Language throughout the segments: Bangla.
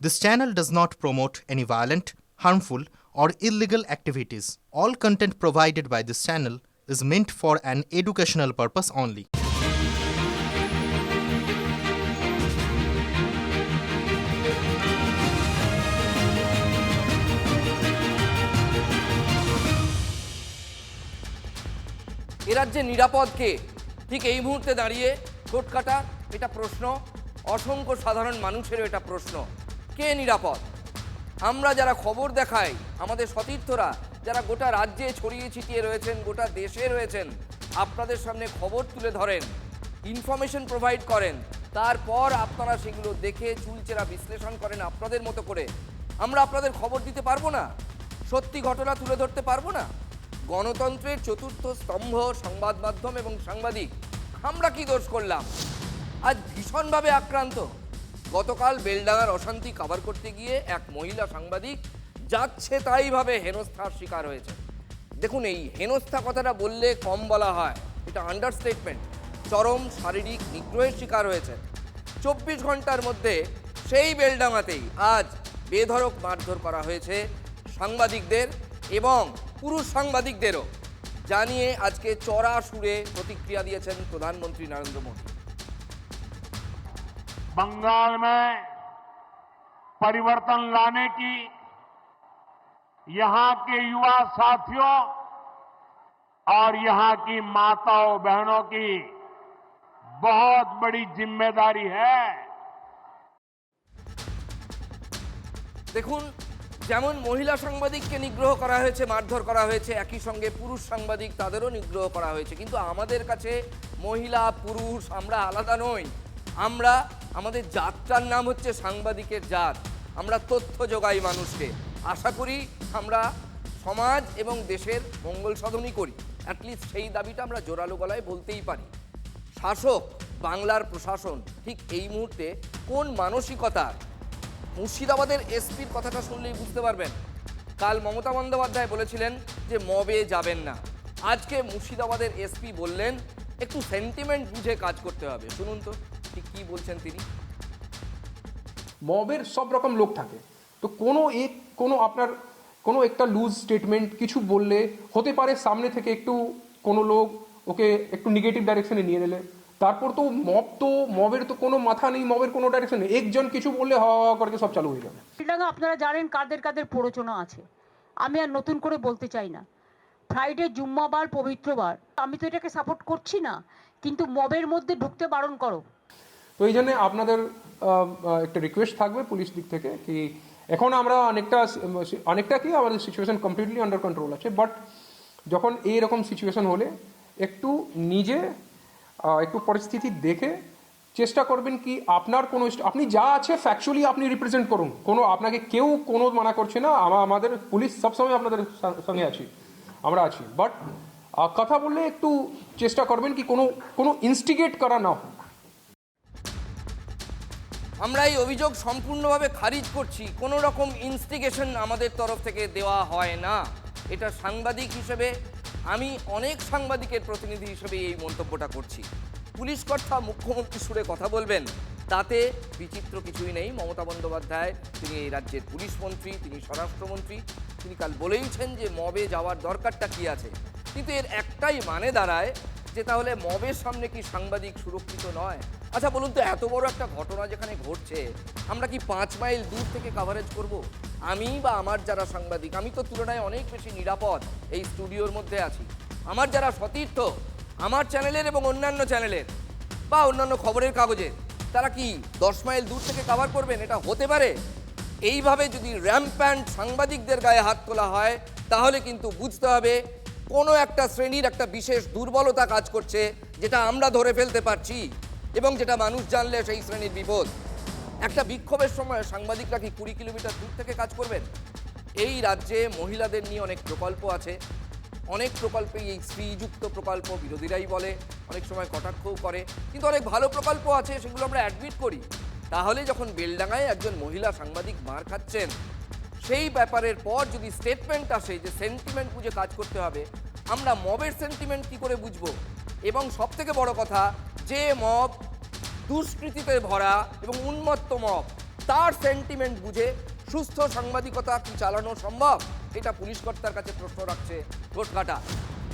This channel does not promote any violent, harmful, or illegal activities. All content provided by this channel is meant for an educational purpose only. এ রাজ্যে নিরাপদ কে? ঠিক এই মুহূর্তে দাঁড়িয়ে ঠোঁটকাটা এটা প্রশ্ন, অসংখ্য সাধারণ মানুষেরও এটা প্রশ্ন। কে নিরাপদ? আমরা যারা খবর দেখাই, আমাদের সতীর্থরা যারা গোটা রাজ্যে ছড়িয়ে ছিটিয়ে রয়েছেন, গোটা দেশে রয়েছেন, আপনাদের সামনে খবর তুলে ধরেন, ইনফরমেশন প্রোভাইড করেন, তারপর আপনারা সেগুলো দেখে চুলচেরা বিশ্লেষণ করেন আপনাদের মতো করে। আমরা আপনাদের খবর দিতে পারবো না? সত্যি ঘটনা তুলে ধরতে পারবো না? গণতন্ত্রের চতুর্থ স্তম্ভ সংবাদ মাধ্যম এবং সাংবাদিক, আমরা কি দোষ করলাম? আজ ভীষণভাবে আক্রান্ত। গতকাল বেলডাঙার অশান্তি কভার করতে গিয়ে এক মহিলা সাংবাদিক যাচ্ছে তাইভাবে হেনস্থার শিকার হয়েছে। দেখুন, এই হেনস্থা কথাটা বললে কম বলা হয়, এটা আন্ডারস্টেটমেন্ট। চরম শারীরিক নিগ্রহের শিকার হয়েছে। 24 ঘন্টার মধ্যে সেই বেলডাঙাতেই আজ বেধড়ক মারধর করা হয়েছে সাংবাদিকদের এবং পুরুষ সাংবাদিকদেরও। জানিয়ে আজকে চড়া সুরে প্রতিক্রিয়া দিয়েছেন প্রধানমন্ত্রী নরেন্দ্র মোদী। बंगाल में परिवर्तन लाने की यहां के युवा साथियों और यहां की माताओं बहनों की बहुत बड़ी जिम्मेदारी है। দেখুন, যেমন মহিলা সাংবাদিককে নিগ্রহ করা হয়েছে, মারধর করা হয়েছে, একই সঙ্গে পুরুষ সাংবাদিক তাদেরও নিগ্রহ করা হয়েছে। কিন্তু আমাদের কাছে মহিলা পুরুষ আমরা আলাদা নই। আমরা, আমাদের জাতটার নাম হচ্ছে সাংবাদিকের জাত। আমরা তথ্য যোগাই মানুষকে। আশা করি আমরা সমাজ এবং দেশের মঙ্গল সাধনই করি। অ্যাটলিস্ট সেই দাবিটা আমরা জোরালো গলায় বলতেই পারি। শাসক, বাংলার প্রশাসন ঠিক এই মুহূর্তে কোন মানসিকতার? মুর্শিদাবাদের এসপির কথাটা শুনলেই বুঝতে পারবেন। কাল মমতা বন্দ্যোপাধ্যায় বলেছিলেন যে মবে যাবেন না। আজকে মুর্শিদাবাদের এসপি বললেন একটু সেন্টিমেন্ট বুঝে কাজ করতে হবে। শুনুন তো ঠিক কী বলছেন তিনি। মবের সব রকম লোক থাকে, তো কোনো আপনার কোনো একটা লুজ স্টেটমেন্ট কিছু বললে হতে পারে সামনে থেকে একটু কোনো লোক ওকে একটু নেগেটিভ ডাইরেকশনে নিয়ে নিলে, তারপর তো মবের তো কোনো মাথা নেই, মবের কোনো ডাইরেকশন নেই, একজন কিছু বললে হওয়া করে সব চালু হয়ে যাবে। আপনারা জানেন কাদের কাদের প্ররোচনা আছে, আমি আর নতুন করে বলতে চাই না। ফ্রাইডে, জুম্মাবার, পবিত্রবার, আমি তো এটাকে সাপোর্ট করছি না, কিন্তু মবের মধ্যে ঢুকতে বারণ করো। তো এই জন্য আপনাদের একটা রিকোয়েস্ট থাকবে পুলিশ দিক থেকে কি এখন আমরা অনেকটা কি আমাদের সিচুয়েশন কমপ্লিটলি আন্ডার কন্ট্রোল আছে, বাট যখন এইরকম সিচুয়েশন হলে একটু নিজে একটু পরিস্থিতি দেখে চেষ্টা করবেন কি আপনার কোনো আপনি যা আছে ফ্যাকচুয়ালি আপনি রিপ্রেজেন্ট করুন। আপনাকে কেউ কোনো মানা করছে না, আমাদের পুলিশ সবসময় আপনাদের সঙ্গে আমরা আছি, বাট কথা বললে একটু চেষ্টা করবেন কি কোনো ইনস্টিগেট করা না হয়। আমরা এই অভিযোগ সম্পূর্ণভাবে খারিজ করছি। কোনো রকম ইনস্টিগেশন আমাদের তরফ থেকে দেওয়া হয় না। এটা সাংবাদিক হিসেবে আমি অনেক সাংবাদিকের প্রতিনিধি হিসেবে এই মন্তব্যটা করছি। পুলিশ কর্তা মুখ্যমন্ত্রী সুরে কথা বলবেন, তাতে বিচিত্র কিছুই নেই। মমতা বন্দ্যোপাধ্যায় তিনি এই রাজ্যের পুলিশ মন্ত্রী, তিনি স্বরাষ্ট্রমন্ত্রী, তিনি কাল বলেইছেন যে মবে যাওয়ার দরকারটা কি আছে। কিন্তু এর একটাই মানে দাঁড়ায় যে তাহলে মবের সামনে কি সাংবাদিক সুরক্ষিত নয়? আচ্ছা বলুন তো, এত বড় একটা ঘটনা যেখানে ঘটছে, আমরা কি 5 মাইল দূর থেকে কাভারেজ করব? আমি বা আমার যারা সাংবাদিক, আমি তো তুলনায় অনেক বেশি নিরাপদ, এই স্টুডিওর মধ্যে আছি। আমার যারা সতীর্থ, আমার চ্যানেলের এবং অন্যান্য চ্যানেলের বা অন্যান্য খবরের কাগজের, তারা কি 10 মাইল দূর থেকে কাভার করবেন? এটা হতে পারে? এইভাবে যদি র্যাম্প্যান্ট সাংবাদিকদের গায়ে হাত তোলা হয়, তাহলে কিন্তু বুঝতে হবে কোনো একটা শ্রেণীর একটা বিশেষ দুর্বলতা কাজ করছে, যেটা আমরা ধরে ফেলতে পারছি এবং যেটা মানুষ জানলে সেই শ্রেণীর বিপদ। একটা বিক্ষোভের সময় সাংবাদিকরা কি 20 কিলোমিটার দূর থেকে কাজ করবেন? এই রাজ্যে মহিলাদের নিয়ে অনেক প্রকল্প আছে, অনেক প্রকল্পেই এই শ্রীযুক্ত প্রকল্প বিরোধীরাই বলে, অনেক সময় কটাক্ষও করে, কিন্তু অনেক ভালো প্রকল্প আছে, সেগুলো আমরা অ্যাডমিট করি। তাহলে যখন বেলডাঙায় একজন মহিলা সাংবাদিক মার খাচ্ছেন, সেই ব্যাপারের পর যদি স্টেটমেন্ট আসে যে সেন্টিমেন্ট বুঝে কাজ করতে হবে, আমরা মবের সেন্টিমেন্ট কি করে বুঝবো? এবং সবথেকে বড় কথা, যে মব দুষ্কৃতিতে ভরা এবং উন্মত্ত মব, তার সেন্টিমেন্ট বুঝে সুস্থ সাংবাদিকতা কি চালানো সম্ভব, এটা পুলিশ কর্তার কাছে প্রশ্ন রাখছে ঠোঁটকাটা।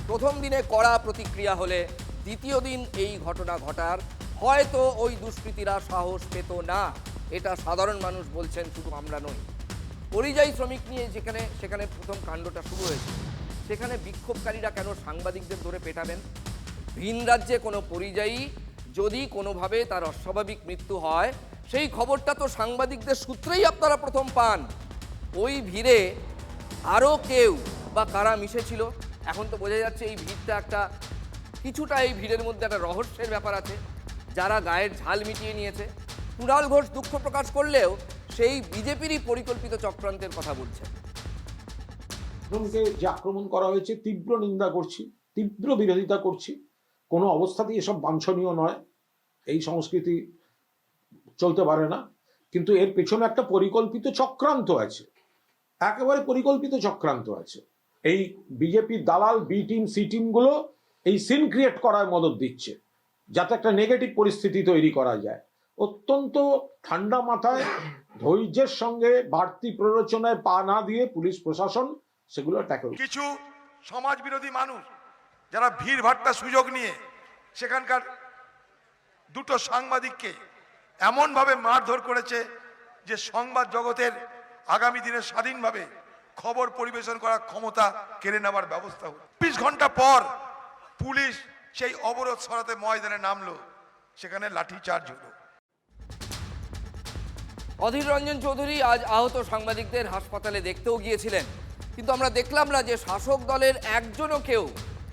প্রথম দিনে কড়া প্রতিক্রিয়া হলে দ্বিতীয় দিন এই ঘটনা ঘটার হয়তো ওই দুষ্কৃতীরা সাহস পেত না, এটা সাধারণ মানুষ বলছেন, শুধু আমরা নই। পরিযায়ী শ্রমিক নিয়ে সেখানে প্রথম কাণ্ডটা শুরু হয়েছে, সেখানে বিক্ষোভকারীরা কেন সাংবাদিকদের ধরে পেটাবেন? ভিন রাজ্যে কোনো পরিযায়ী যদি কোনোভাবে তার অস্বাভাবিক মৃত্যু হয়, সেই খবরটা তো সাংবাদিকদের সূত্রেই আপনারা প্রথম পান। ওই ভিড়ে আরও কেউ বা কারা মিশেছিল, এখন তো বোঝা যাচ্ছে এই ভিড়টা কিছুটা এই ভিড়ের মধ্যে একটা রহস্যের ব্যাপার আছে, যারা গায়ের ঝাল মিটিয়ে নিয়েছে। কুণাল ঘোষ দুঃখ প্রকাশ করলেও সেই বিজেপিরই পরিকল্পিত চক্রান্তের কথা বলছে। যে আক্রমণ করা হয়েছে তীব্র নিন্দা করছি, তীব্র বিরোধিতা করছি। কোনো অবস্থাতেই এসব বাঞ্ছনীয় নয়, এই সংস্কৃতি চলতে পারে না। কিন্তু এর পেছনে একটা পরিকল্পিত চক্রান্ত আছে, একেবারে পরিকল্পিত চক্রান্ত আছে। এই বিজেপির দালাল বি টিম সি টিম গুলো এই সিন ক্রিয়েট করার মদত দিচ্ছে, যাতে একটা নেগেটিভ পরিস্থিতি তৈরি করা যায়। অত্যন্ত ঠান্ডা মাথায় ধৈর্যের সঙ্গে বাড়তি প্ররোচনায় পা না দিয়ে পুলিশ প্রশাসন সেগুলো ট্যাকল। কিছু সমাজ বিরোধী মানুষ যারা ভিড় ভাট্টা সুযোগ নিয়ে সেখানকার দুটো সাংবাদিককে এমনভাবে মারধর করেছে যে সংবাদ জগতের আগামী দিনে স্বাধীনভাবে খবর পরিবেশন করার ক্ষমতা কেড়ে নেওয়ার ব্যবস্থা হল। ২৪ ঘন্টা পর পুলিশ সেই অবরোধ সরাতে ময়দানে নামলো, সেখানে লাঠিচার্জ হলো। অধীর রঞ্জন চৌধুরী আজ আহত সাংবাদিকদের হাসপাতালে দেখতেও গিয়েছিলেন, কিন্তু আমরা দেখলাম না যে শাসক দলের একজনও কেউ,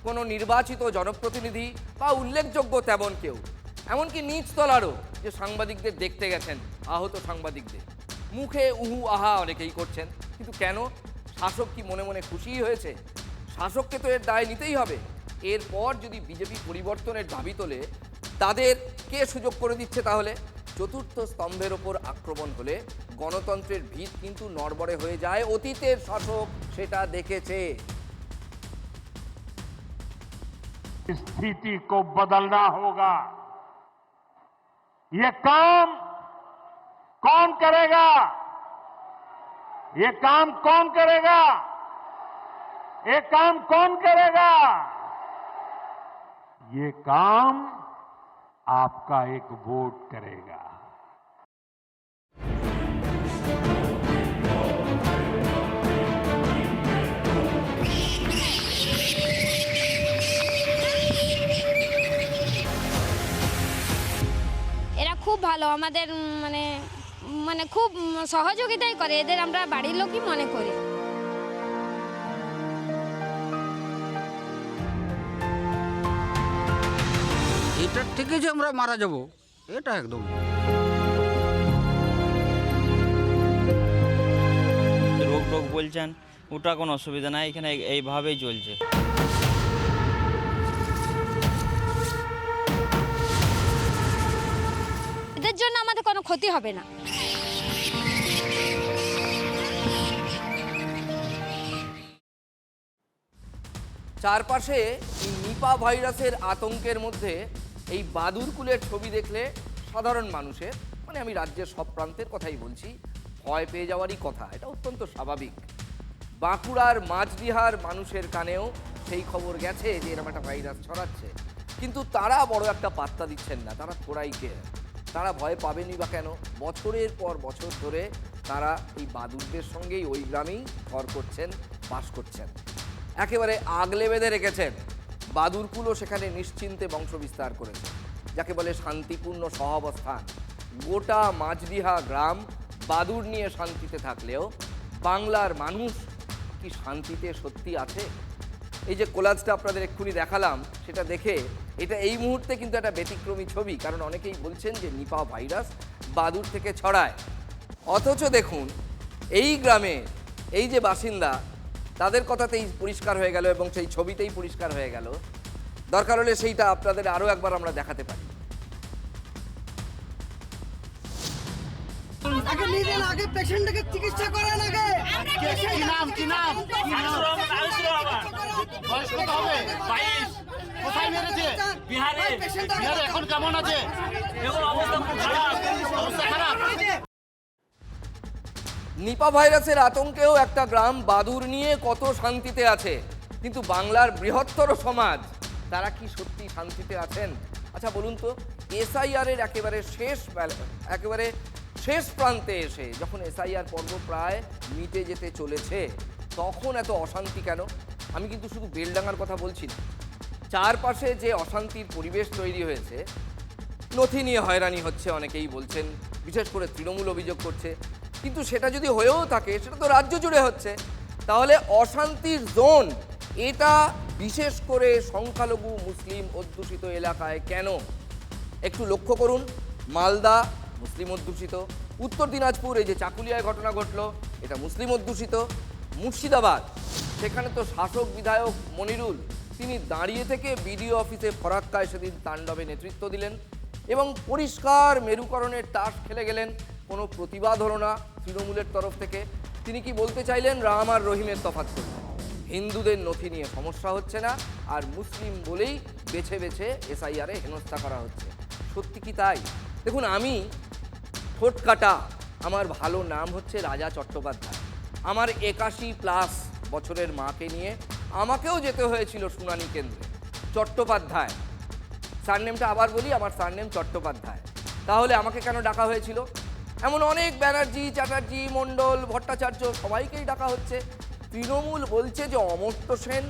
কোনো নির্বাচিত জনপ্রতিনিধি বা উল্লেখযোগ্য তেমন কেউ, এমনকি নিচতলারও যে সাংবাদিকদের দেখতে গেছেন আহত সাংবাদিকদের, মুখে উহু আহা অনেকেই করছেন। কিন্তু কেন? শাসক কি মনে মনে খুশিই হয়েছে? শাসককে তো এর দায় নিতেই হবে। এরপর যদি বিজেপি পরিবর্তনের দাবি তোলে, তাদের কে সুযোগ করে দিচ্ছে? তাহলে চতুর্থ স্তম্ভের ওপর আক্রমণ হলে গণতন্ত্রের ভিত কিন্তু নড়বড়ে হয়ে যায়। অতীতের শাসক সেটা দেখেছে। स्थिति को बदलना होगा। ये काम कौन करेगा? ये काम कौन करेगा? ये काम कौन करेगा? ये काम आपका एक वोट करेगा। এরা খুব ভালো, আমাদের মানে মানে খুব সহযোগিতাই করে, এদের আমরা বাড়ির লোকই মনে করি। এটার থেকে যে আমরা মারা যাব এটা একদম রোগ টোগ বলছেন, ওটা কোনো অসুবিধা নাই, এখানে এইভাবেই চলছে। এদের জন্য আমাদের কোনো ক্ষতি হবে না। চারপাশে এই নিপা ভাইরাসের আতঙ্কের মধ্যে এই বাদুরকুলের ছবি দেখলে সাধারণ মানুষের, মানে আমি রাজ্যের সব প্রান্তের কথাই বলছি, ভয় পেয়ে যাওয়ারই কথা। এটা অত্যন্ত স্বাভাবিক। বাঁকুড়ার মাঝদিহার মানুষের কানেও সেই খবর গেছে যে এরকম একটা ভাইরাস ছড়াচ্ছে, কিন্তু তারা বড় একটা পাত্তা দিচ্ছেন না। তারা থোড়াইকে, তারা ভয় পাবেনি বা কেন? বছরের পর বছর ধরে তারা এই বাদুরদের সঙ্গেই ওই গ্রামেই ঘর করছেন, বাস করছেন, একেবারে আগলে বেঁধে রেখেছেন। বাদুরকুলও সেখানে নিশ্চিন্তে বংশবিস্তার করেছে, যাকে বলে শান্তিপূর্ণ সহাবস্থান। গোটা মাঝদিহা গ্রাম বাদুর নিয়ে শান্তিতে থাকলেও বাংলার মানুষ কি শান্তিতে সত্যি আছে? এই যে কোলাজটা আপনাদের এক্ষুনি দেখালাম, সেটা দেখে এটা এই মুহূর্তে কিন্তু একটা ব্যতিক্রমী ছবি, কারণ অনেকেই বলছেন যে নিপা ভাইরাস বাদুর থেকে ছড়ায়। অথচ দেখুন এই গ্রামে এই যে বাসিন্দা, তাদের কথাতেই পরিষ্কার হয়ে গেল এবং সেই ছবিতেই পরিষ্কার হয়ে গেল। দরকার হলে সেইটা আপনাদের আরও একবার আমরা দেখাতে পারি। আগে নিজের আগে পেশেন্টকে চিকিৎসা করেন আগে। কি নাম কি নাম কি নাম? বয়স কত হবে? 22। কোথায় মেরেছে? বিহারে। বিহারে এখন কেমন আছে? এখন অবস্থা খুব খারাপ। অবস্থা খারাপ। নিপা ভাইরাসের আতঙ্কেও একটা গ্রাম বাদুর নিয়ে কত শান্তিতে আছে, কিন্তু বাংলার বৃহত্তর সমাজ তারা কি সত্যি শান্তিতে আছেন? আচ্ছা বলুন তো, এসআইআর এর একেবারে শেষ প্রান্তে এসে যখন এসআইআর পর্ব প্রায় মিটে যেতে চলেছে, তখন এত অশান্তি কেন? আমি কিন্তু শুধু বেলডাঙ্গার কথা বলছি না, চারপাশে যে অশান্তির পরিবেশ তৈরি হয়েছে, নথি নিয়ে হয়রানি হচ্ছে অনেকেই বলছেন, বিশেষ করে তৃণমূল অভিযোগ করছে, কিন্তু সেটা যদি হয়েও থাকে সেটা তো রাজ্য জুড়ে হচ্ছে, তাহলে অশান্তির জোন এটা বিশেষ করে সংখ্যালঘু মুসলিম অধ্যুষিত এলাকায় কেন? একটু লক্ষ্য করুন, মালদা মুসলিম অধ্যুষিত, উত্তর দিনাজপুর এই যে চাকুলিয়ায় ঘটনা ঘটলো এটা মুসলিম অধ্যুষিত, মুর্শিদাবাদ সেখানে তো শাসক বিধায়ক মনিরুল তিনি দাঁড়িয়ে থেকে বিডিও অফিসে ফরাক্কায় সেদিন তাণ্ডবে নেতৃত্ব দিলেন এবং পরিষ্কার মেরুকরণের তাস খেলে গেলেন, কোনো প্রতিবাদ হলো না তৃণমূলের তরফ থেকে। তিনি কি বলতে চাইলেন? রাম আর রহিমের তফাৎ করলেন, হিন্দুদের নথি নিয়ে সমস্যা হচ্ছে না, আর মুসলিম বলেই বেছে বেছে এসআইআরে হেনস্থা করা হচ্ছে। সত্যি কি তাই? দেখুন, আমি ঠোঁট কাটা, আমার ভালো নাম হচ্ছে রাজা চট্টোপাধ্যায়, আমার 81+ বছরের মাকে নিয়ে আমাকেও যেতে হয়েছিল শুনানি কেন্দ্রে। চট্টোপাধ্যায় সারনেমটা আবার বলি, আমার সারনেম চট্টোপাধ্যায়। তাহলে আমাকে কেন ডাকা হয়েছিল? এমন অনেক ব্যানার্জি, চ্যাটার্জি, মণ্ডল, ভট্টাচার্য সবাইকেই ডাকা হচ্ছে। তৃণমূল বলছে যে অমর্ত্য সেন,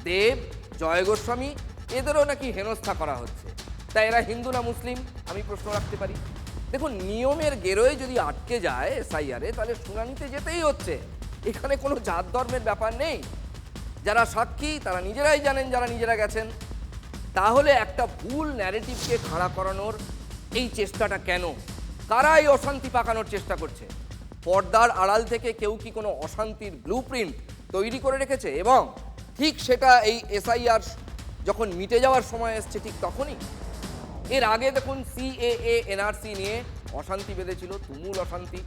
দেব, জয় গোস্বামী এদেরও নাকি হেনস্থা করা হচ্ছে। তাই এরা হিন্দু না মুসলিম? আমি প্রশ্ন রাখতে পারি। দেখুন, নিয়মের গেরোয় যদি আটকে যায় এসআইআরে, তাহলে শুনানিতে যেতেই হচ্ছে, এখানে কোনো জাত ধর্মের ব্যাপার নেই। যারা সাক্ষী তারা নিজেরাই জানেন, যারা নিজেরা গেছেন। তাহলে একটা ভুল ন্যারেটিভকে খাড়া করানোর এই চেষ্টাটা কেন? কারা এই অশান্তি পাকানোর চেষ্টা করছে? পর্দার আড়াল থেকে কেউ কি কোনো অশান্তির ব্লুপ্রিন্ট তৈরি করে রেখেছে? এবং ঠিক সেটা এই এসআইআর যখন মিটে যাওয়ার সময় এসছে ঠিক তখনই। এর আগে দেখুন, সিএএ এনআরসি নিয়ে অশান্তি বেঁধেছিল, তুমুল অশান্তি।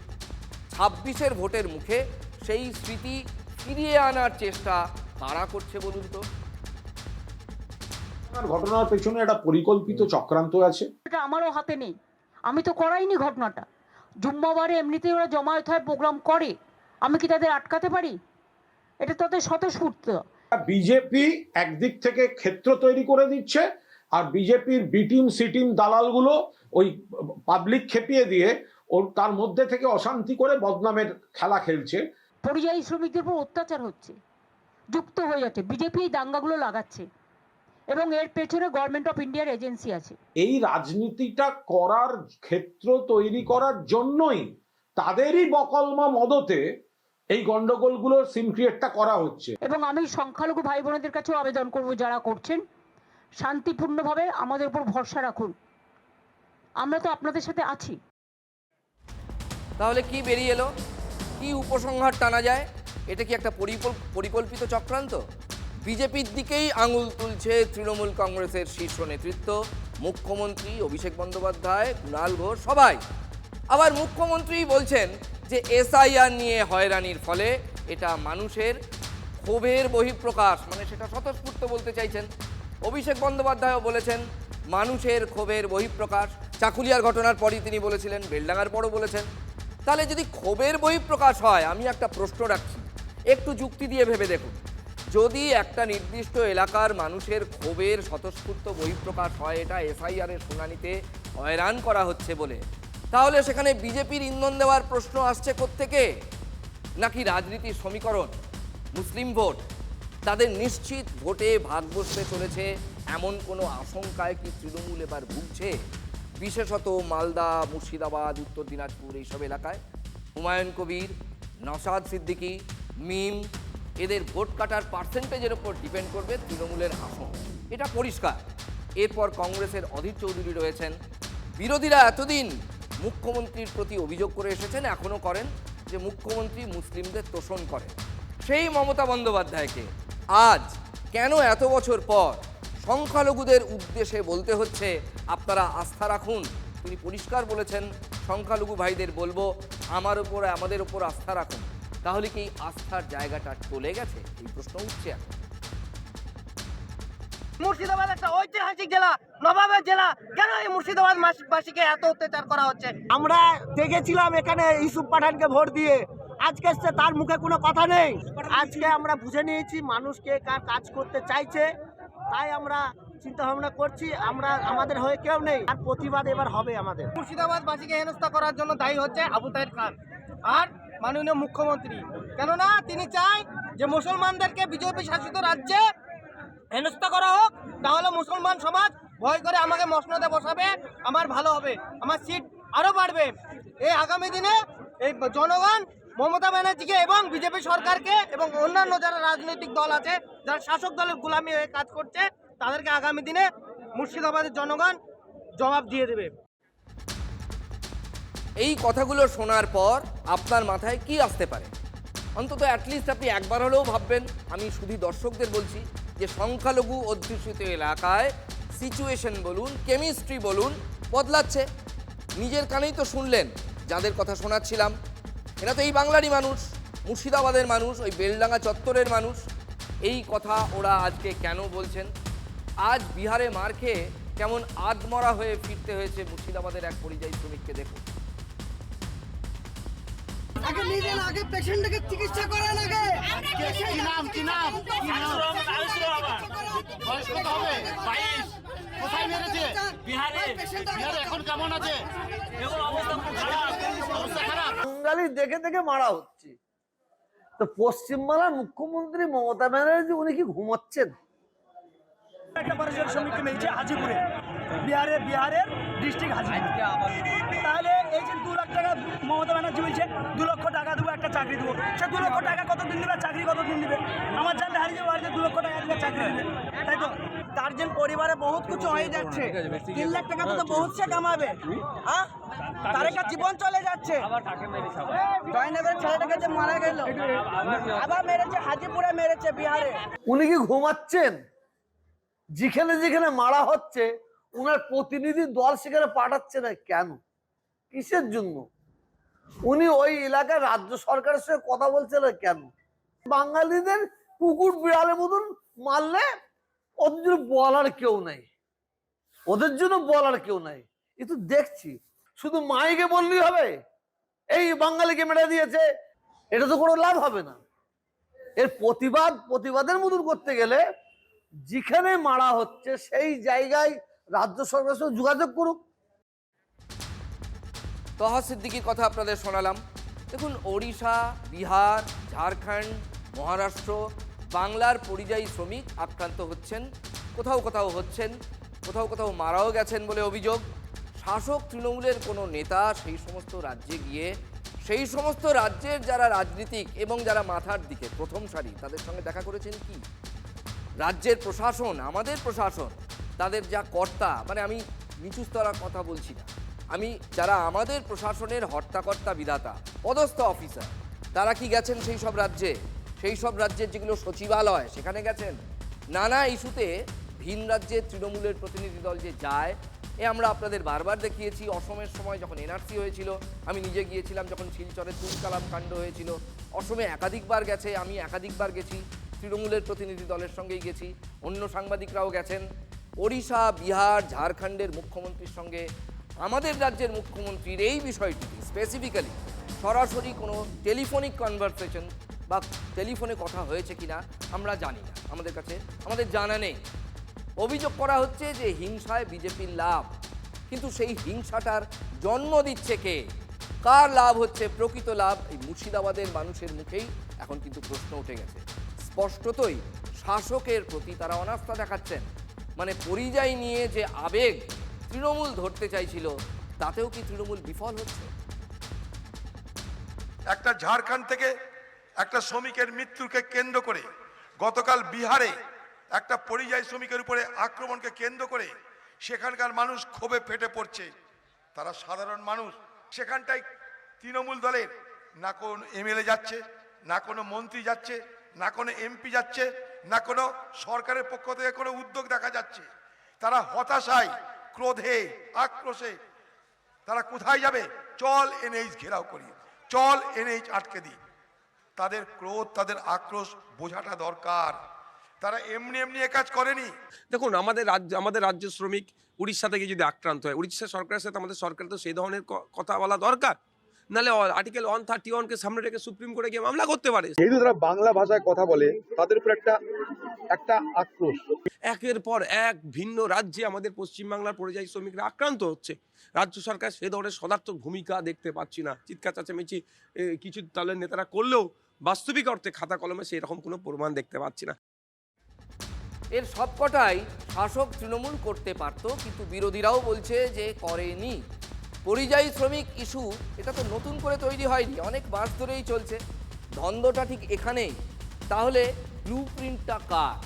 26-এর ভোটের মুখে সেই স্মৃতি ফিরিয়ে আনার চেষ্টা কারা করছে বলুন তো? ঘটনার পেছনে একটা পরিকল্পিত চক্রান্ত আছে। এটা আমারও হাতে নেই, আমি তো করাইনি ঘটনাটা। জুম্মাবারে এমনিতেই ওরা জমায়েত হয়, প্রোগ্রাম করে, আমি কি তাদের আটকাতে পারি? এটা তাদের স্বতঃস্ফূর্ত। বিজেপি একদিক থেকে ক্ষেত্র তৈরি করে দিচ্ছে, আর বিজেপির বি টিম সি টিম দালালগুলো ওই পাবলিক খেপিয়ে দিয়ে তার মধ্যে থেকে অশান্তি করে বদনামের খেলা খেলছে। পরিযায়ী শ্রমিকদের উপর অত্যাচার হচ্ছে, যুক্ত হয়ে যাচ্ছে, বিজেপি এই দাঙ্গাগুলো লাগাচ্ছে এবং এর পেছনে গভর্নমেন্ট অফ ইন্ডিয়ার এজেন্সি আছে। এই রাজনীতিটা করার ক্ষেত্র তৈরি করার জন্যই তাদেরই বকলমা মদতে এই গন্ডগোলগুলো সিন ক্রিয়েটটা করা হচ্ছে। এবং আমি সংখ্যালঘু ভাই বোনদের কাছেও আবেদন করব, যারা করছেন শান্তিপূর্ণভাবে আমাদের উপর ভরসা রাখুন, আমরা তো আপনাদের সাথে আছি। তাহলে কি বেরিয়ে এলো? কি উপসংহার টানা যায়? এটা কি একটা পরিকল্পিত চক্রান্ত? বিজেপির দিকেই আঙুল তুলছে তৃণমূল কংগ্রেসের শীর্ষ নেতৃত্ব, মুখ্যমন্ত্রী অভিষেক বন্দ্যোপাধ্যায়, কুণাল ঘোষ সবাই। আবার মুখ্যমন্ত্রী বলছেন যে এসআইআর নিয়ে হয়রানির ফলে এটা মানুষের ক্ষোভের বহিঃপ্রকাশ, মানে সেটা স্বতঃস্ফূর্ত বলতে চাইছেন। অভিষেক বন্দ্যোপাধ্যায়ও বলেছেন মানুষের ক্ষোভের বহিঃপ্রকাশ। চাকুলিয়ার ঘটনার পরই তিনি বলেছিলেন, বেলডাঙ্গার পরও বলেছেন। তাহলে যদি ক্ষোভের বহিঃপ্রকাশ হয়, আমি একটা প্রশ্ন রাখছি, একটু যুক্তি দিয়ে ভেবে দেখুন। যদি একটা নির্দিষ্ট এলাকার মানুষের ক্ষোভের স্বতঃস্ফূর্ত বহিঃপ্রকাশ হয় এটা এসআইআরের শুনানিতে হয়রান করা হচ্ছে বলে, তাহলে সেখানে বিজেপির ইন্ধন দেওয়ার প্রশ্ন আসছে কোত্থেকে? নাকি রাজনীতির সমীকরণ, মুসলিম ভোট, তাদের নিশ্চিত ভোটে ভাগ বসতে চলেছে এমন কোনো আশঙ্কায় কি তৃণমূল এবার ভুগছে? বিশেষত মালদা, মুর্শিদাবাদ, উত্তর দিনাজপুর এইসব এলাকায় হুমায়ুন কবির, নওশাদ সিদ্দিকী, মিম এদের ভোট কাটার পার্সেন্টেজের ওপর ডিপেন্ড করবে তৃণমূলের আসন, এটা পরিষ্কার। এরপর কংগ্রেসের অধীর চৌধুরী রয়েছেন। বিরোধীরা এতদিন মুখ্যমন্ত্রীর প্রতি অভিযোগ করে এসেছেন, এখনও করেন, যে মুখ্যমন্ত্রী মুসলিমদের তোষণ করেন। সেই মমতা বন্দ্যোপাধ্যায়কে আজ কেন এত বছর পর সংখ্যালঘুদের উদ্দেশ্যে বলতে হচ্ছে আপনারা আস্থা রাখুন? তিনি পরিষ্কার বলেছেন, সংখ্যালঘু ভাইদের বলবো আমাদের ওপর আস্থা রাখুন। তাহলে কি আস্থার জায়গাটা চলে গেছে? এই প্রশ্ন উঠছে এখন। মুর্শিদাবাদ একটা ঐতিহাসিক জেলা, নবাবের জেলা, কেন এই মুর্শিদাবাদ বাসীকে এত অত্যাচার করা হচ্ছে? আমরা দেখেছিলাম এখানে ইউসুফ পাঠানকে ভোট দিয়ে, আজকে এসছে তার মুখে কোনো কথা নেই। আজকে আমরা বুঝে নিয়েছি মানুষকে কাজ করতে চাইছে, তাই আমরা চিন্তা ভাবনা করছি। আমরা আমাদের হয়ে কেউ নেই, আর প্রতিবাদ এবার হবে আমাদের। মুর্শিদাবাদবাসীকে হেনস্থা করার জন্য দায়ী হচ্ছে আবু তাহের খান আর মাননীয় মুখ্যমন্ত্রী। কেননা তিনি চায় যে মুসলমানদেরকে বিজেপি শাসিত রাজ্যে হেনস্থা করা হোক, তাহলে মুসলমান সমাজ ভয় করে আমাকে মসনদে বসাবে, আমার ভালো হবে, আমার সিট আরও বাড়বে। এই আগামী দিনে এই জনগণ মমতা ব্যানার্জিকে এবং বিজেপি সরকারকে এবং অন্যান্য যারা রাজনৈতিক দল আছে, যারা শাসক দলের গোলামি হয়ে কাজ করছে, তাদেরকে আগামী দিনে মুর্শিদাবাদের জনগণ জবাব দিয়ে দেবে। এই কথাগুলো শোনার পর আপনার মাথায় কি আসতে পারে? অন্তত অ্যাটলিস্ট আপনি একবার হলেও ভাববেন। আমি শুধু দর্শকদের বলছি যে সংখ্যালঘু অধ্যুষিত এলাকায় সিচুয়েশন বলুন, কেমিস্ট্রি বলুন, বদলাচ্ছে। নিজের কানেই তো শুনলেন যাদের কথা শোনাচ্ছিলাম, এরা তো এই বাংলারই মানুষ, মুর্শিদাবাদের মানুষ, ওই বেলডাঙ্গা চত্বরের মানুষ। এই কথা ওরা আজকে কেন বলছেন? আজ বিহারে মার খেয়ে কেমন আধমরা হয়ে ফিরতে হয়েছে মুর্শিদাবাদের এক পরিযায়ী শ্রমিককে দেখুন। আগে নিজের আগে পেশেন্টকে চিকিৎসা করান আগে। কি নাম বয়স কত হবে? 22। কোথায় মেরেছে? বিহারে। এখন কেমন আছে? এখন অবস্থা খুব খারাপ। অবস্থা খারাপ। বাঙালি দেখে দেখে মারা হচ্ছে। তো পশ্চিমবাংলার মুখ্যমন্ত্রী মমতা ব্যানার্জি উনি কি ঘুমাচ্ছেন? একটা পরিযায়ী শ্রমিককে মেরেছে হাজিপুরে, বিহারের ডিস্ট্রিক্ট হাজিপুর। তাহলে এই যে 2 লাখ টাকা মমতা ব্যানার্জি বলছে 2 লক্ষ টাকা দেবো, একটা চাকরি দেবো। সে 2 লক্ষ টাকা কতদিন দেবে, চাকরি কতদিন দিবে? আমার জানলে হারিয়ে যাবো, 2 লক্ষ টাকা দিলে চাকরি দেবে, তাই তো? গার্জেন পরিবারে বহুত কিছু হয়ে যাচ্ছে, 3 লাখ টাকা তো বহুত সে কামাবে, হ্যাঁ? তার একটা জীবন চলে যাচ্ছে। জয়নগরের ছেলেটাকে যে মারা গেল, আবার মেরেছে হাজিপুরে, মেরেছে বিহারে। উনি কি ঘুমাচ্ছেন? যেখানে যেখানে মারা হচ্ছে উনার প্রতিনিধি দল সেখানে পাঠাচ্ছে না কেন? কিসের জন্য? উনি ওই এলাকার রাজ্য সরকারের সঙ্গে কথা বলছে না কেন? বাঙালিদের কুকুর বিড়ালের মতন মারলে ওদের জন্য বলার কেউ নাই, ওদের জন্য বলার কেউ নাই। এ তো দেখছি, শুধু মাইকে বললেই হবে এই বাঙালিকে মেরে দিয়েছে, এটা তো কোনো লাভ হবে না। এর প্রতিবাদের মতন করতে গেলে যেখানে মারা হচ্ছে সেই জায়গায় রাজ্য সরকারের সঙ্গে যোগাযোগ করুক। তহা সিদ্দিকির কথা আপনাদের শোনালাম। দেখুন, ওড়িশা, বিহার, ঝাড়খণ্ড, মহারাষ্ট্র, বাংলার পরিযায়ী শ্রমিক আক্রান্ত হচ্ছেন, কোথাও কোথাও হচ্ছেন, কোথাও কোথাও মারাও গেছেন বলে অভিযোগ। শাসক তৃণমূলের কোনো নেতা সেই সমস্ত রাজ্যে গিয়ে সেই সমস্ত রাজ্যের যারা রাজনীতিক এবং যারা মাথার দিকে প্রথম সারি, তাদের সঙ্গে দেখা করেছেন কি? রাজ্যের প্রশাসন, আমাদের প্রশাসন, তাদের যা কর্তা, মানে আমি নিচু স্তরের কথা বলছি না, আমি যারা আমাদের প্রশাসনের হর্তাকর্তা বিধাতা পদস্থ অফিসার, তারা কি গেছেন সেই সব রাজ্যে? সেই সব রাজ্যের যেগুলো সচিবালয়, সেখানে গেছেন? নানা ইস্যুতে ভিন রাজ্যে তৃণমূলের প্রতিনিধি দল যে যায়, আমরা আপনাদের বারবার দেখিয়েছি। অসমের সময় যখন এনআরসি হয়েছিল, আমি নিজে গিয়েছিলাম। যখন শিলচরের তুলকালাম কাণ্ড হয়েছিল, অসমে একাধিকবার গেছে, আমি একাধিকবার গেছি, তৃণমূলের প্রতিনিধি দলের সঙ্গেই গেছি, অন্য সাংবাদিকরাও গেছেন। ওড়িশা, বিহার, ঝাড়খণ্ডের মুখ্যমন্ত্রীর সঙ্গে আমাদের রাজ্যের মুখ্যমন্ত্রীর এই বিষয়টি স্পেসিফিক্যালি সরাসরি কোনো টেলিফোনিক কনভারসেশন বা টেলিফোনে কথা হয়েছে কিনা আমরা জানি না, আমাদের জানা নেই। অভিযোগ করা হচ্ছে যে হিংসায় বিজেপির লাভ, কিন্তু সেই হিংসাটার জন্ম দিচ্ছে কে? কার লাভ হচ্ছে? প্রকৃত লাভ এই মুর্শিদাবাদের মানুষের মুখেই এখন কিন্তু প্রশ্ন উঠে গেছে। স্পষ্টতই শাসকের প্রতি তারা অনাস্থা দেখাচ্ছেন। মানে পরিযায়ী নিয়ে যে আবেগ তৃণমূল ধরতে চাইছিল, তাতেও কি তৃণমূল বিফল হচ্ছে? একটা ঝাড়খণ্ড থেকে একটা শ্রমিকের মৃত্যুকে কেন্দ্র করে গতকাল বিহারে একটা পরিযায়ী শ্রমিকের উপরে আক্রমণকে কেন্দ্র করে সেখানকার মানুষ ক্ষোভে ফেটে পড়ছে। তারা সাধারণ মানুষ। সেখানটায় তৃণমূল দলের না কোনো এমএলএ যাচ্ছে, না কোনো মন্ত্রী যাচ্ছে, না কোনো এমপি যাচ্ছে, না কোনো সরকারের পক্ষ থেকে কোনো উদ্যোগ দেখা যাচ্ছে। তারা হতাশায়, ক্রোধে, আক্রোশে তারা কোথায় যাবে? চল এনএইচ ঘেরাও করি, চল এনএইচ আটকে দিই। তাদের ক্রোধ, তাদের আক্রোশ বোঝাটা দরকার। তারা এমনি এমনি এ কাজ করেনি। দেখুন, আমাদের রাজ্য শ্রমিক উড়িষ্যা থেকে যদি আক্রান্ত হয়, উড়িষ্যা সরকারের সাথে আমাদের সরকার তো সেই ধরনের কথা বলা দরকার। নাহলে আর্টিকেল 131-কে সামনে রেখে সুপ্রিম কোর্টে গিয়ে মামলা করতে পারে। যেহেতু তারা বাংলা ভাষায় কথা বলে তাদের উপর একটা আক্রোশ। একের পর এক ভিন্ন রাজ্যে আমাদের পশ্চিমবাংলার পরিযায়ী শ্রমিকরা আক্রান্ত হচ্ছে। রাজ্য সরকার সে ধরনের সদার্থক ভূমিকা দেখতে পাচ্ছি না। চিৎকার চেঁচামেচি কিছু দলের নেতারা করলেও বাস্তবিক অর্থে খাতা কলমে সেই রকম কোনো প্রমাণ দেখতে পাচ্ছি না। এর সবকটাই শাসক তৃণমূল করতে পারত, কিন্তু বিরোধীরাও বলছে যে করেনি। পরিযায়ী শ্রমিক ইস্যু এটা তো নতুন করে তৈরি হয়নি, অনেক মাস ধরেই চলছে। দ্বন্দ্বটা ঠিক এখানেই। তাহলে ব্লু প্রিন্টটা কার?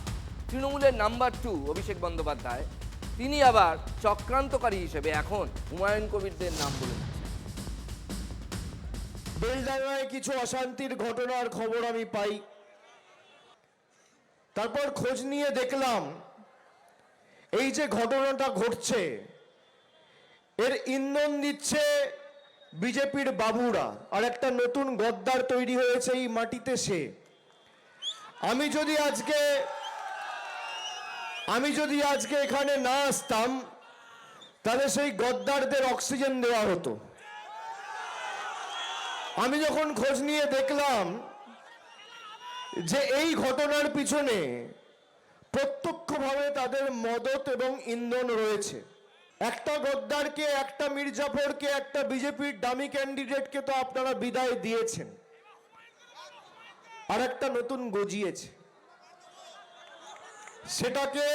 তৃণমূলের নাম্বার 2 অভিষেক বন্দ্যোপাধ্যায়, তিনি আবার চক্রান্তকারী হিসেবে এখন হুমায়ুন কবিরদের নাম বলে দিচ্ছেন। বেলডাঙায় কিছু অশান্তির ঘটনার খবর আমি পাই, তারপর খোঁজ নিয়ে দেখলাম এই যে ঘটনাটা ঘটছে এর ইন্ধন দিচ্ছে বিজেপির বাবুরা, আর একটা নতুন গদ্দার তৈরি হয়েছে এই মাটিতে সে। আমি যদি আজকে এখানে না আসতাম তাহলে সেই গদ্দারদের অক্সিজেন দেওয়া হতো। আমি যখন খোঁজ নিয়ে দেখলাম যে এই ঘটনার পিছনে প্রত্যক্ষভাবে তাদের মদত এবং ইন্ধন রয়েছে। একটা গদ্দারকে, একটা মির্জাফরকে, একটা বিজেপির ডামি ক্যান্ডিডেটকে তো আপনারা বিদায় দিয়েছেন, আর একটা নতুন গজিয়েছে। সেটাকে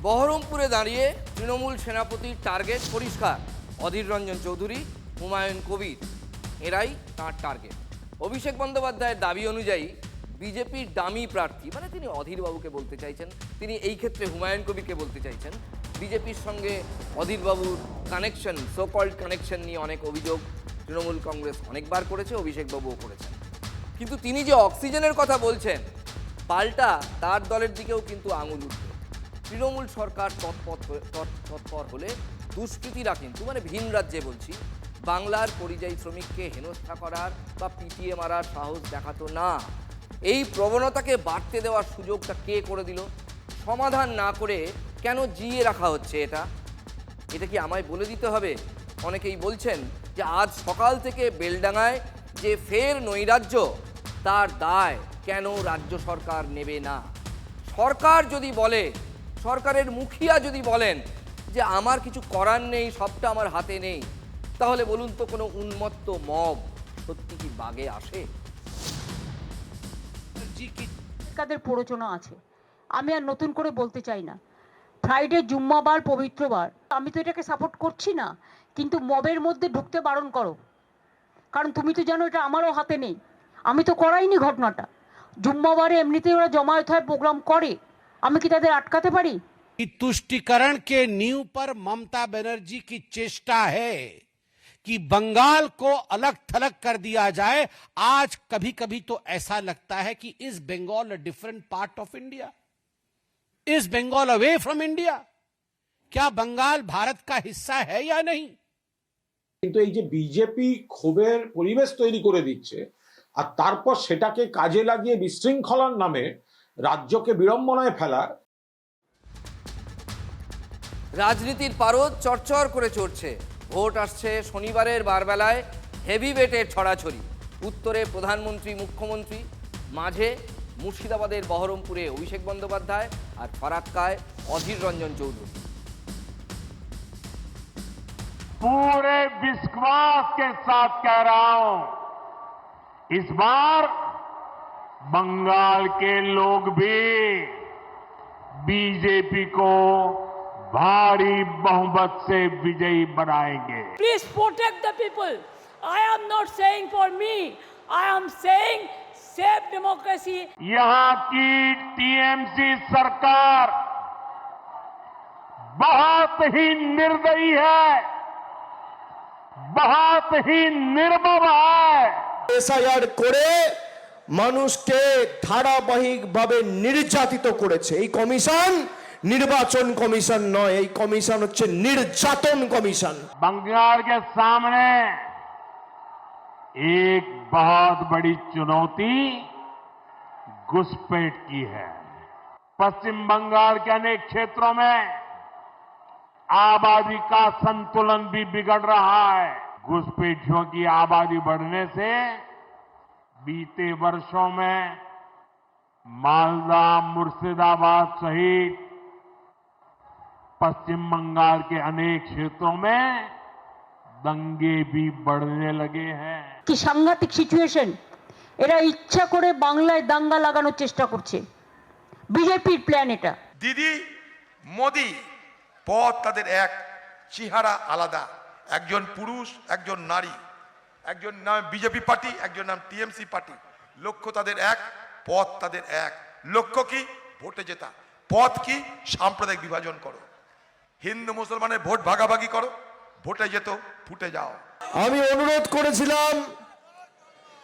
বহরমপুরে দাঁড়িয়ে তৃণমূল সেনাপতির টার্গেট পরিষ্কার, অধীর রঞ্জন চৌধুরী, হুমায়ুন কবির, এরাই তাঁর টার্গেট। অভিষেক বন্দ্যোপাধ্যায়ের দাবি অনুযায়ী বিজেপির ডামি প্রার্থী, মানে তিনি অধীরবাবুকে বলতে চাইছেন, তিনি এই ক্ষেত্রে হুমায়ুন কবিরকে বলতে চাইছেন। বিজেপির সঙ্গে অধীরবাবুর কানেকশন, সো কল্ড কানেকশন নিয়ে অনেক অভিযোগ তৃণমূল কংগ্রেস অনেকবার করেছে, অভিষেকবাবুও করেছেন। কিন্তু তিনি যে অক্সিজেনের কথা বলছেন, পাল্টা তার দলের দিকেও কিন্তু আঙুল উঠবে। তৃণমূল সরকার তৎপর হলে দুষ্কৃতীরা কিন্তু, মানে ভিন রাজ্যে বলছি, বাংলার পরিযায়ী শ্রমিককে হেনস্থা করার বা পিটিয়ে মারার সাহস দেখাতো না। এই প্রবণতাকে বাড়তে দেওয়ার সুযোগটা কে করে দিল? সমাধান না করে কেন জিয়ে রাখা হচ্ছে এটা কি আমায় বলে দিতে হবে? অনেকেই বলছেন যে আজ সকাল থেকে বেলডাঙায় যে ফের নৈরাজ্য, তার দায় কেন রাজ্য সরকার নেবে না? সরকার যদি বলে, সরকারের মুখিয়া যদি বলেন যে আমার কিছু করার নেই, সবটা আমার হাতে নেই, তাহলে বলুন তো কোনো উন্মত্ত মব সত্যি কি বাগে আসে? কাদের প্ররোচনা আছে, আমি আর নতুন করে বলতে চাই না। ফ্রাইডে জুম্মাবার পবিত্রবার, আমি তো এটাকে সাপোর্ট করছি না, কিন্তু মবের মধ্যে ঢুকতে বারণ করো, কারণ তুমি তো জানো এটা আমারও হাতে নেই, আমি তো করাইনি ঘটনাটা। জুম্মাবারে এমনিতেই ওরা জমায়েত হয়, প্রোগ্রাম করে, আমি কি তাদের আটকাতে পারি? तुष्टिकरण के नींव पर ममता बनर्जी की चेष्टा है कि बंगाल को अलग थलग कर दिया जाए। आज कभी कभी तो ऐसा लगता है कि is Bengal a different part of India, is Bengal away from India? क्या बंगाल भारत का हिस्सा है या नहीं? কিন্তু এই যে বিজেপি ক্ষোভের পরিবেশ তৈরি করে দিচ্ছে, আর তারপর সেটাকে কাজে লাগিয়ে বিশৃঙ্খলার নামে রাজ্যকে বিড়ম্বনায় ফেলা। রাজনীতির পারদ চরচর করে চড়ছে। ভোট আসছে শনিবারের বারবেলায়, হেভি ওয়েটের ছড়াছড়ি। উত্তরে প্রধানমন্ত্রী, মুখ্যমন্ত্রী, মাঝে মুর্শিদাবাদের বহরমপুরে অভিষেক বন্দ্যোপাধ্যায়, আর ফারাক্কায় অধীর রঞ্জন চৌধুরী। पूरे विश्वास के साथ कह रहा हूं, इस बार बंगाल के लोग भी बीजेपी को भारी बहुमत से विजयी बनाएंगे। Please protect the people. I am not saying for me, I am saying save democracy. यहां की टीएमसी सरकार बहुत ही निर्दयी है, बहुत ही निर्मम है। এসআইআর করে মানুষকে ধারাবাহিকভাবে নির্যাতিত করেছে এই কমিশন। निर्वाचन कमीशन नয়, এই কমিশন হচ্ছে নির্যাতন কমিশন। बंगाल के सामने एक बहुत बड़ी चुनौती घुसपैठ की है। पश्चिम बंगाल के अनेक क्षेत्रों में आबादी का संतुलन भी बिगड़ रहा है। घुसपैठियों की आबादी बढ़ने से बीते वर्षों में मालदा, मुर्शिदाबाद सहित पश्चिम बंगाल के अनेक क्षेत्रों में दंगे भी बढ़ने लगे हैं। কি সাংঘাতিক সিচুয়েশন! এরা ইচ্ছা করে বাংলায় দাঙ্গা লাগানোর চেষ্টা করছে। বিজেপির প্ল্যান এটা। দিদি মোদি পথ তাদের এক, চেহারা আলাদা। একজন পুরুষ, একজন নারী, একজন নাম বিজেপি পার্টি, একজন নাম টিএমসি পার্টি। লক্ষ্য তাদের এক, পথ তাদের এক। লক্ষ্য কি? ভোটে জেতা। পথ কি? সাম্প্রদায়িক বিভাজন করো, হিন্দু মুসলমানের ভোট ভাগাভাগি করো, ভোটে যেত, ফুটে যাও। আমি অনুরোধ করেছিলাম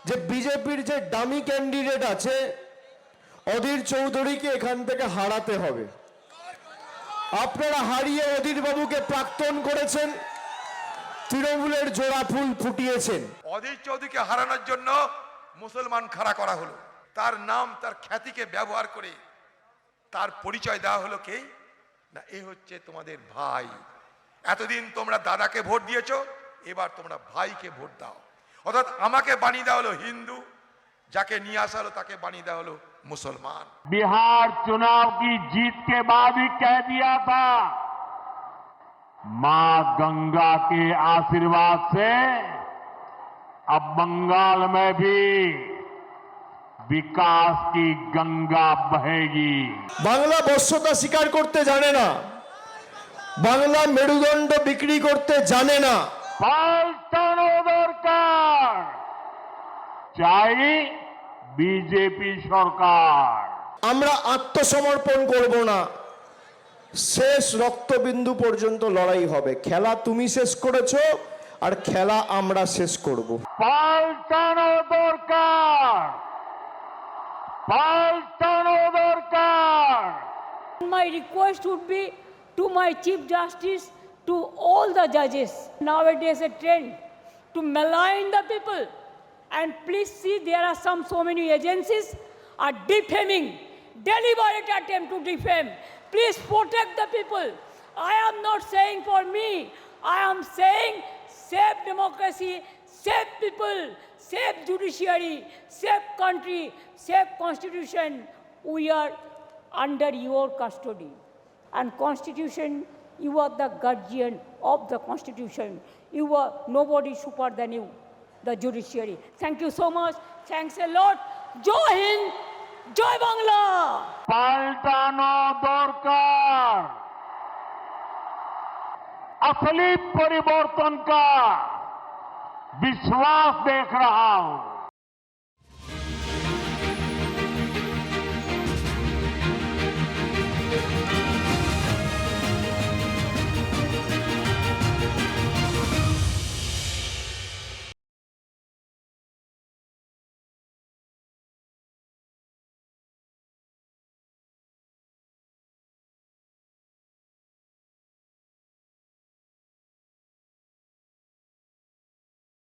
যে বিজেপির যে ডামি ক্যান্ডিডেট আছে অধীর চৌধুরীকে এখান থেকে হারাতে হবে। আপনারা হারিয়ে অধীর বাবুকে প্রাক্তন করেছেন, তৃণমূলের জোড়া ফুল ফুটিয়েছেন। অধীর চৌধুরীকে হারানোর জন্য মুসলমান খাড়া করা হলো। তার নাম, তার খ্যাতিকে ব্যবহার করে তার পরিচয় দেওয়া হলো কে না, এ হচ্ছে তোমাদের ভাই। এতদিন তোমরা দাদাকে ভোট দিয়েছো, এবার তোমরা ভাইকে ভোট দাও। অর্থাৎ আমাকে বানিয়ে দেওয়া হলো হিন্দু, যাকে নিয়ে আসা হলো তাকে বানিয়ে দেওয়া হলো मुसलमान। बिहार चुनाव की जीत के बाद ही कह दिया था, मां गंगा के आशीर्वाद से अब बंगाल में भी विकास की गंगा बहेगी। বাংলা বশ্যতা স্বীকার করতে জানে না, বাংলা মেরুদণ্ড বিক্রি করতে জানে না। পাল্টানো দরকার, চাই বিজেপি সরকার। আমরা আত্মসমর্পণ করব না, শেষ রক্তবিন্দু পর্যন্ত লড়াই হবে। খেলা তুমি শেষ করেছো, আর খেলা আমরা শেষ করব। পাল্টানো দরকার, পাল্টানো দরকার। My request would be to my Chief Justice, to all the judges. Nowadays a trend to malign the people. And please see, there are so many agencies are defaming, deliberate attempt to defame. Please protect the people. I am not saying for me, I am saying save democracy, save people, save judiciary, save country, save constitution. We are under your custody. And constitution, you are the guardian of the constitution. You are nobody super than you. The judiciary. Thank you so much. Thanks a lot. Jai Hind, Jai Bangla. पाल्टानो दरकार, असली परिवर्तन का विश्वास देख रहा हूं।